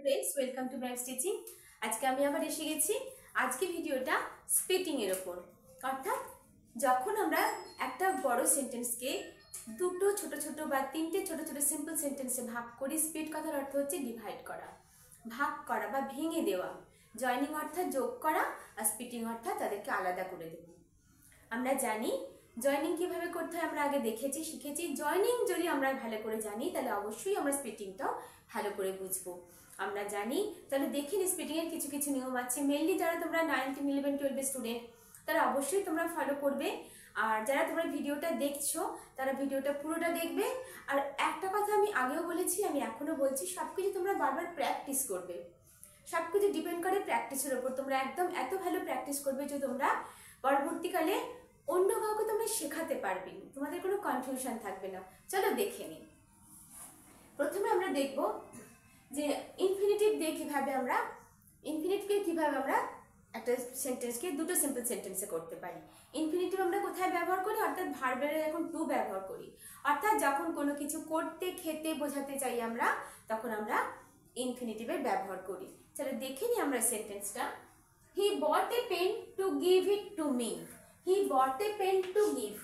Friends welcome to Bright Stitching. आज के আমি আবার এসে গেছি। আজকে ভিডিওটা স্প্লিটিং এর উপর, অর্থাৎ যখন আমরা একটা বড় সেন্টেন্সকে দুটো ছোট ছোট বা তিনটে ছোট ছোট সিম্পল সেন্টেন্সে ভাগ করি। স্প্লিট কথার অর্থ হচ্ছে ডিভাইড করা, ভাগ করা বা ভেঙে দেওয়া। জয়েনিং অর্থাৎ যোগ করা, আর স্প্লিটিং অর্থাৎ তাদেরকে আলাদা করে দেওয়া। আমরা জানি জয়েনিং কিভাবে করতে হয়, আমরা আগে দেখেছি শিখেছি। জয়েনিং যদি আমরা ভালো করে জানি তাহলে অবশ্যই আমরা স্প্লিটিংটাও ভালো করে বুঝবো। আমরা জানি, তাহলে দেখি স্প্লিটিং এর কিছু কিছু নিয়ম আছে। মেনলি যারা তোমরা 9, 10, 11, 12 স্টুডেন্ট তারা অবশ্যই তোমরা ফলো করবে। আর যারা তোমরা ভিডিওটা দেখছো তারা ভিডিওটা পুরোটা দেখবে। আর একটা কথা আমি আগেও বলেছি, আমি এখনো বলছি, সবকিছু তোমরা বারবার প্র্যাকটিস করবে। সবকিছু ডিপেন্ড করে প্র্যাকটিসের ওপর। তোমরা একদম এত ভালো প্র্যাকটিস করবে যে তোমরা পরবর্তীকালে অন্য কাউকে তোমরা শেখাতে পারবে, তোমাদের কোনো কনফিউশন থাকবে না। চলো দেখে নিই। প্রথমে আমরা দেখব যে ইনফিনিটিভ দিয়ে কিভাবে আমরা একটা সেন্টেন্সকে দুটো সিম্পল সেন্টেন্সে করতে পারি। ইনফিনিটিভ আমরা কোথায় ব্যবহার করি? অর্থাৎ ভার্বের এখন টু ব্যবহার করি। অর্থাৎ যখন কোনো কিছু করতে, খেতে বোঝাতে চাই আমরা, তখন আমরা ইনফিনিটিভের ব্যবহার করি। চলো দেখে নিই আমরা সেন্টেন্সটা। He bought a pen to give it to me. He bought a pen to give.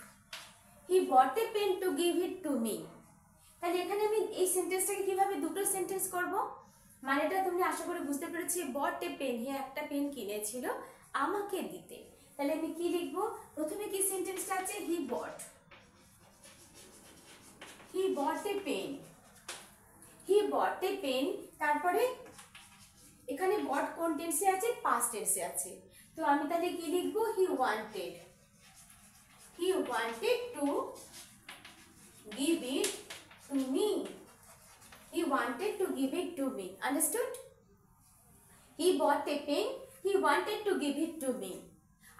He bought a pen to give it to me. তাহলে এখানে আমি এই সেন্টেন্সটাকে কিভাবে দুটো সেন্টেন্স করব, মানেটা তোমরা আশা করি বুঝতে পেরেছি। বট এ পেন, হে একটা পেন কিনেছিল আমাকে দিতে। তাহলে আমি কি লিখবো? প্রথমে কি সেন্টেন্সটা আছে? হি bought a pen. He bought a pen, তারপরে এখানে বট কোন টেন্সে আছে? পাস্ট টেন্সে আছে। তো আমি তাহলে কি লিখবো? He wanted to give it to me. He wanted to give it to me. Understood? He bought a pen. He wanted to give it to me.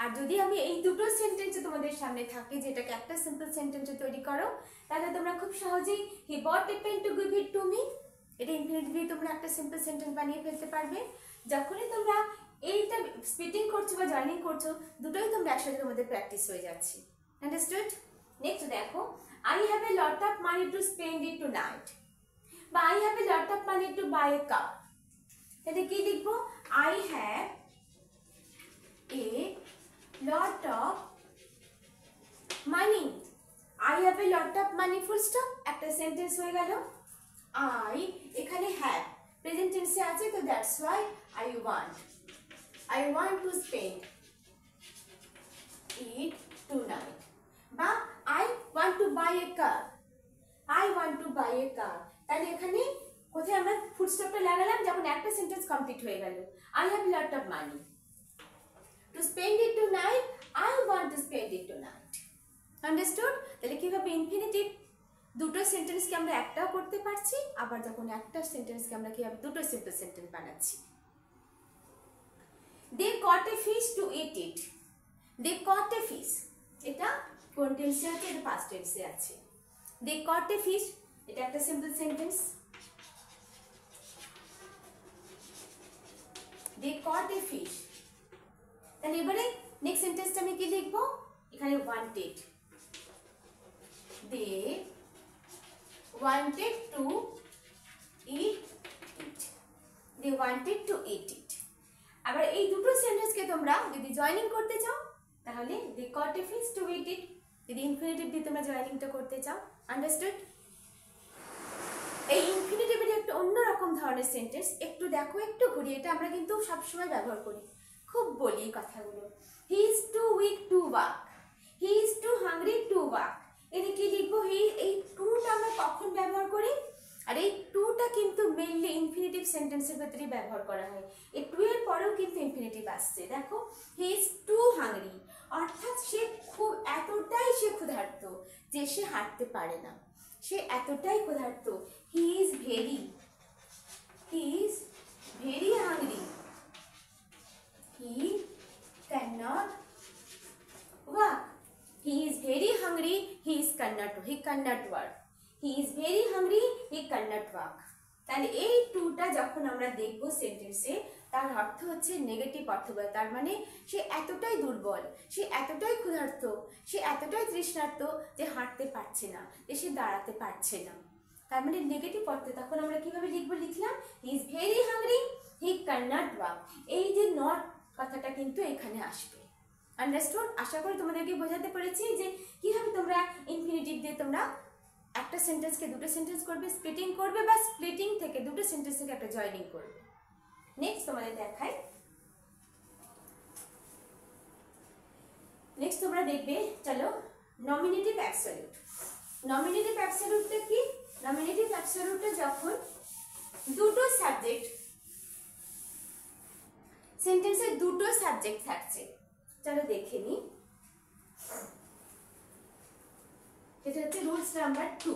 আর যদি আমি এই দুটো সেন্টেন্সে তোমাদের সামনে থাকে, যেটাকে একটা সিম্পল সেন্টেন্সে তৈরি করো, তাহলে তোমরা খুব সহজেই he bought a pen to give it to me এটা ইনফিনিটিভ দিয়ে তোমরা একটা সিম্পল সেন্টেন্স বানিয়ে ফেলতে পারবে। যখনই তোমরা এইটা স্প্লিটিং করছো বা জয়েনিং করছো, দুটোই তোমরা একসাথে তোমাদের প্র্যাকটিস হয়ে যাচ্ছে। Understood? Next দেখো, I have a lot of money to spend it tonight. বা I have a lot of money to buy a car. তাহলে কি লিখবো? I have a lot of money. I have a lot of money full stop, একটা sentence হয়ে গেল। I এখানে have present টেন্সে আছে, তো that's why I want to spend it tonight. বা I want to buy a car. তাহলে এখানে কোথায় আমরা ফুল স্টপটা লাগালাম? যখন একটা সেন্টেন্স কমপ্লিট হয়ে গেল। I have a lot of money to spend it tonight. I want to spend it tonight. Understood? তাহলে কিভাবে ইনফিনিটিভ দুটো সেন্টেন্সকে আমরা একটাও করতে পারছি, আবার যখন একটা সেন্টেন্সকে আমরা কিভাবে দুটো সিম্পল সেন্টেন্স বানাচ্ছি। They caught a fish to eat it. They caught a fish. এটা কোন টেন্সে আছে? এটা পাস্ট টেন্সে আছে। They caught a fish, এটা একটা simple sentence. They caught a fish. তাহলে এবারে নেক্সট সেন্টেন্সটা আমি কি লিখবো? এখানে wanted. They wanted to eat it. They wanted to eat it. আবার এই দুটো সেন্টেন্সকে তোমরা যদি জয়েনিং করতে চাও, তাহলে they caught a fish to eat it, যদি ইনফিনিটিভ দিয়ে তোমরা জয়েনিংটা করতে চাও। আন্ডারস্টুড? এই ইনফিনিটিভের একটা অন্যরকম ধরনের সেন্টেন্স, একটু দেখো, একটু ঘুরি। এটা আমরা কিন্তু সবসময় ব্যবহার করি, খুব বলি এই কথাগুলো। He is too weak to walk, he is too hungry to walk. এতে কি লিখবো? এই টুটা আমরা কখন ব্যবহার করি? আর এই টুটা কিন্তু মেইনলি ইনফিনিটিভ সেন্টেন্সের ভেতরেই ব্যবহার করা হয়। এই টু এর পরেও কিন্তু ইনফিনিটিভ আসছে। দেখো, হি ইজ টু হাংরি, অর্থাৎ সে এতটাই ক্ষুধার্ত যে সে হাঁটতে পারে না। সে এতটাই ক্ষুধার্ত। He is very hungry, he cannot walk. He is very hungry, he cannot work. He is very hungry, he cannot walk. তাহলে এই টুটা যখন আমরা দেখব সেন্টেন্সে, তার অর্থ হচ্ছে নেগেটিভ অর্থ। তার মানে সে এতটাই দুর্বল, সে এতটাই ক্ষুধার্ত, সে এতটাই তৃষ্ণার্ত যে হাঁটতে পারছে না, যে সে দাঁড়াতে পারছে না। তার মানে নেগেটিভ অর্থে তখন আমরা কিভাবে লিখবো? লিখলাম he is very hungry cannot walk, এই যে নট কথাটা কিন্তু এখানে আসবে। আন্ডারস্টুড? আশা করি তোমাদেরকে বোঝাতে পেরেছি যে কিভাবে তোমরা ইনফিনিটিভ দিয়ে তোমরা একটা সেন্টেন্সকে দুটো সেন্টেন্স করবে, স্প্লিটিং করবে, বা স্প্লিটিং থেকে দুটো সেন্টেন্স থেকে একটা জয়েনিং করবে। নেক্সট তোমাদের দেখাই, নেক্সট তোমরা দেখবে, চলো নমিনেটিভ অ্যাবসলিউট। নমিনেটিভ অ্যাবসলিউটটা কি? নমিনেটিভ অ্যাবসলিউটে যখন দুটো সাবজেক্ট, সেন্টেন্সে দুটো সাবজেক্ট থাকছে, চলো দেখে নিই। এটা হচ্ছে রুলস নাম্বার 2।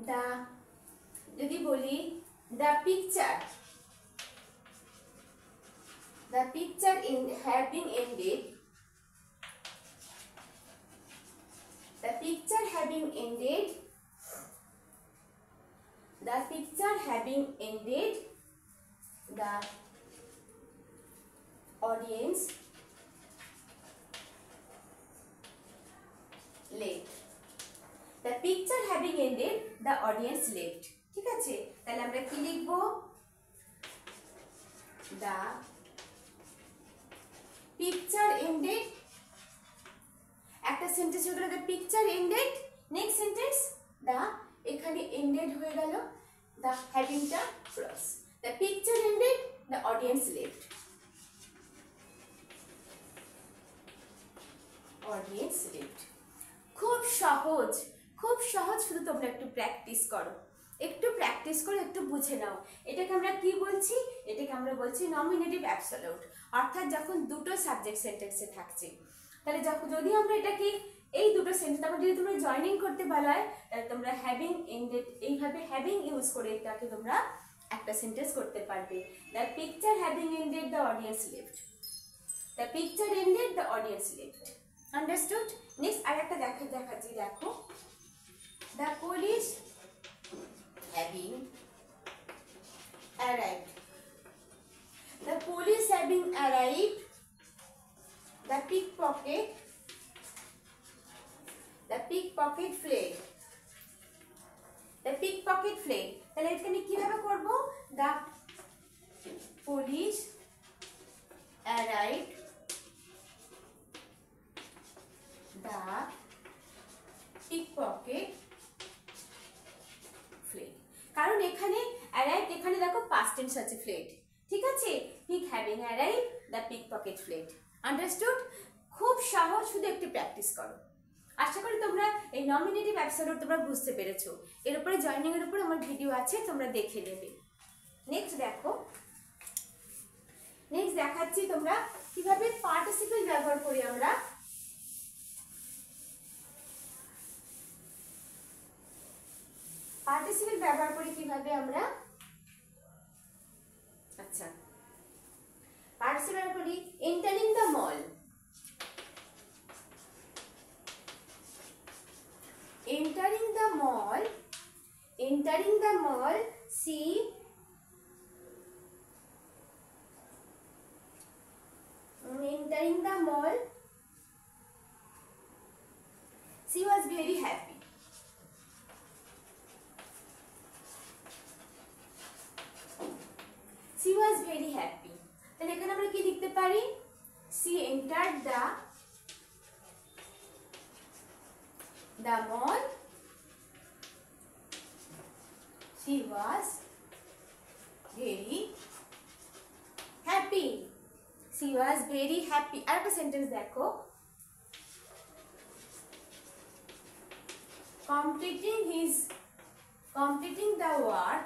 দা, যদি বলি the picture, the picture in having ended, the picture having ended, the picture having ended, the audience left, the picture having ended, the audience left। ঠিক আছে, তাহলে আমরা কি লিখব? the picture ended, একটা সেন্টেন্স হয়ে গেল the picture ended, next sentence the, এখানে ended হয়ে গেল, the having টা cross, the picture ended, the audience left, audience left। খুব সহজ, খুব সহজ, শুধু তোমরা একটু প্র্যাকটিস করো, একটু প্র্যাকটিস করে একটু বুঝে নাও। এটাকে আমরা কি বলছি? এটাকে আমরা বলছি নমিনেটিভ অ্যাবসলিউট, অর্থাৎ যখন দুটো সাবজেক্ট সেন্টেন্সে থাকছে। তাহলে যদি আমরা এটাকে এই দুটো সেন্টেন্স তারপর যদি তোমরা জয়েনিং করতে বলা হয়, তাহলে তোমরা হ্যাভিং এন্ডেড, এইভাবে হ্যাভিং ইউজ করে এটাকে তোমরা একটা সেন্টেন্স করতে পারবে। The picture having ended, the audience left, the picture ended, the audience left. Understood? Next আরেকটা দেখাচ্ছি, দেখো, the police having arrived, the police having arrived, the pickpocket fled, the pickpocket fled। তাহলে এখানে কিভাবে করব? the police arrived, the pickpocket fled, কারণ এখানে arrived, এখানে দেখো পাস্ট টেন্স আছে, ফ্লেড। ঠিক আছে, pick having arrive, the pickpocket fled. Understood? খুব সহজ, শুধু একটু প্র্যাকটিস করো। আশা করি তোমরা এই নমিনেটিভ অ্যাবসলিউট তোমরা বুঝতে পেরেছো। এর উপরে জয়েনিং এর উপর আমার ভিডিও আছে, তোমরা দেখে নেবে। নেক্সট দেখো, নেক্সট দেখাচ্ছি তোমরা কিভাবে পার্টিসিপল ব্যবহার করি আমরা। পার্টিসিপল ব্যবহার করি কিভাবে আমরা? আচ্ছা, পার্টিসিপল ব্যবহার করি entering the mall, entering the mall, entering the mall, she entering the mall, she was very happy, she was very happy। তাহলে এখানে আমরা কি লিখতে পারি? she entered the mall, she was very happy, she was very happy। আর একটা sentence দেখো, completing the work,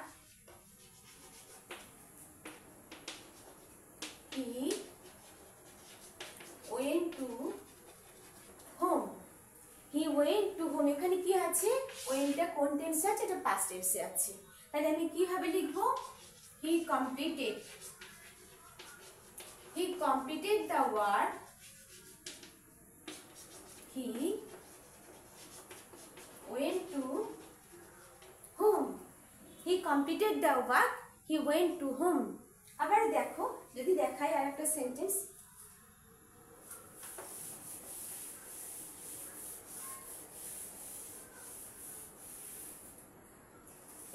he went to home, he went to home। এখানে কি আছে? ওয়েনটা কোন টেন্সে আছে? এটা পাস্ট টেন্সে আছে। তাহলে আমি কিভাবে লিখব? he completed the work, he went to home, he completed the work, he went to home। আবার দেখো, যদি দেখাই আর একটা সেন্টেন্স,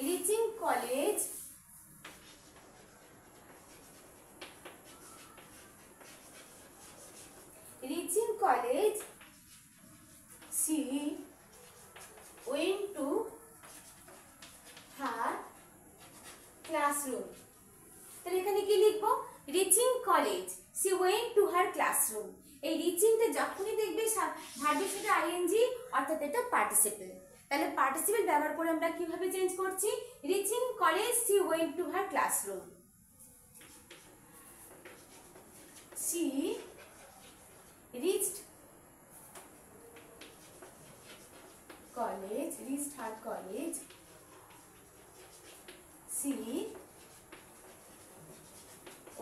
reaching college ক্লাসরুম। তাহলে এখানে কি লিখবো? Reaching college, she went to her classroom. এই রিচিংটা যখনই দেখবে ভার্বের সাথে আইএনজি অর্থাৎ এটা পার্টিসিপল। তাহলে পার্টিসিপল ব্যবহার করে আমরা কিভাবে চেঞ্জ করছি? Reaching college, she went to her classroom. She reached college, reached her college. She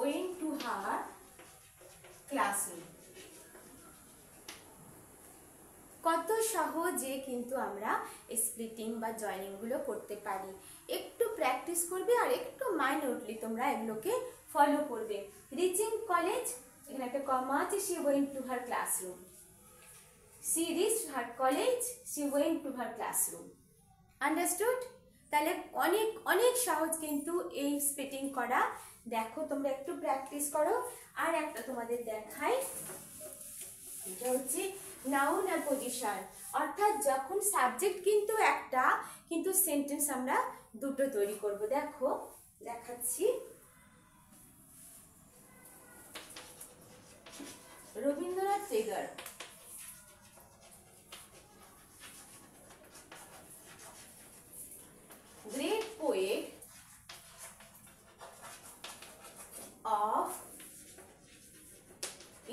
went to her classroom. কত সহজে কিন্তু আমরা স্প্লিটিং বা জয়েনিং গুলো করতে পারি। একটু প্র্যাকটিস করবে আর একটু মাইনরলি তোমরা এগুলোকে ফলো করবে। রিচিং কলেজ, এখানে একটা কমা আছে, she went to her classroom. She reached her college, she went to her classroom. Understood? তাহলে অনেক অনেক সহজ কিন্তু এই স্প্লিটিং করা। দেখো তোমরা একটু প্র্যাকটিস করো। আর একটা তোমাদের দেখাই, এটা হচ্ছে নাউন আর পজিশন, অর্থাৎ যখন সাবজেক্ট কিন্তু একটা কিন্তু সেন্টেন্স আমরা দুটো তৈরি করব। দেখো দেখাচ্ছি। Rabindranath Tagore, great poet of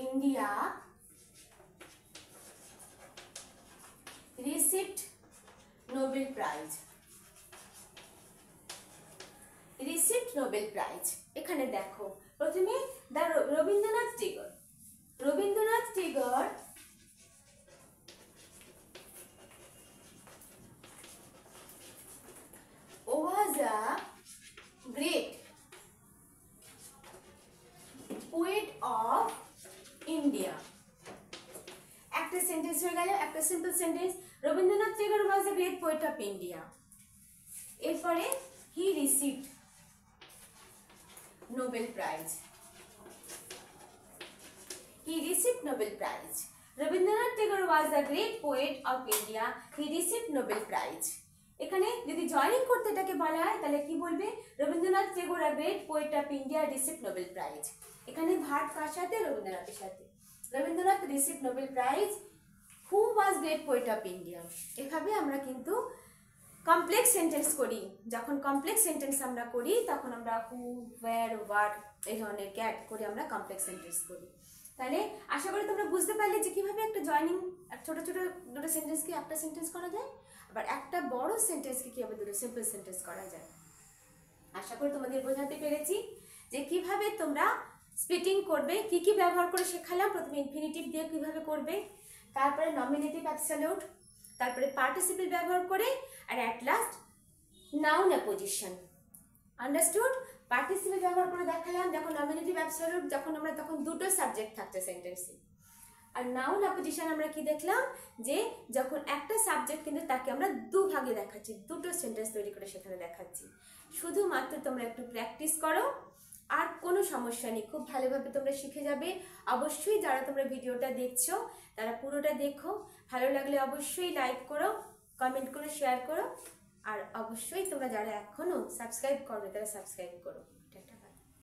India, received Nobel Prize. Received Nobel Prize. এখানে দেখো প্রথমে Rabindranath Tagore, Rabindranath Tagore was a great poet of India. একটা সেন্টেন্স হয়ে গেল, একটা simple sentence. Rabindranath Tagore was a great poet of India. এরপরে he received Nobel Prize. He received Nobel Prize. Rabindranath Tagore was a great poet of India. He received Nobel Prize. এখানে যদি joining করতে এটাকে বলা হয় তাহলে কি বলবে? Rabindranath Tagore a great poet of India received Nobel prize. এখানে ভার্ব কার সাথে? রবীন্দ্রনাথের সাথে। Rabindranath received Nobel prize, who was great poet of India. এভাবে আমরা কিন্তু কমপ্লেক্স সেন্টেন্স করি। যখন কমপ্লেক্স সেন্টেন্স আমরা করি তখন আমরা হু, ওয়্যার, হোয়াট এই ধরনের ক্যাট করে আমরা কমপ্লেক্স সেন্টেন্স করি। তাহলে আশা করি তোমরা বুঝতে পারলে যে কিভাবে একটা জয়েনিং, ছোট ছোট দুটো সেন্টেন্সকে একটা সেন্টেন্স করা যায়, আবার একটা বড় সেন্টেন্সকে কিভাবে দুটো সিম্পল সেন্টেন্স করা যায়। আশা করি তোমাদের বোঝাতে পেরেছি যে কিভাবে তোমরা স্প্লিটিং করবে। কি কি ব্যবহার করে শেখালাম? প্রথমে ইনফিনিটিভ দিয়ে কিভাবে করবে, তারপরে নমিনেটিভ অ্যাবসলিউট, তারপরে পার্টিসিপল ব্যবহার করে, আর at last noun apposition. Understood? Participle ব্যবহার করে দেখালাম যখন নমিনেটিভ অ্যাবসলিউট, যখন আমরা তখন দুটো সাবজেক্ট থাকছে সেন্টেন্সে। আর নাউন অ্যাপোজিশন আমরা কি দেখলাম? যে যখন একটা সাবজেক্ট কিন্তু তাকে আমরা দুভাগে দেখাচ্ছি, দুটো সেন্টেন্স তৈরি করে সেখানে দেখাচ্ছি। শুধুমাত্র তোমরা একটু প্র্যাকটিস করো, আর কোনো সমস্যা নেই, খুব ভালোভাবে তোমরা শিখে যাবে। অবশ্যই যারা তোমরা ভিডিওটা দেখছো তারা পুরোটা দেখো। ভালো লাগলে অবশ্যই লাইক করো, কমেন্ট করো, শেয়ার করো, আর অবশ্যই তোমরা যারা এখনো সাবস্ক্রাইব করবে তারা সাবস্ক্রাইব করো।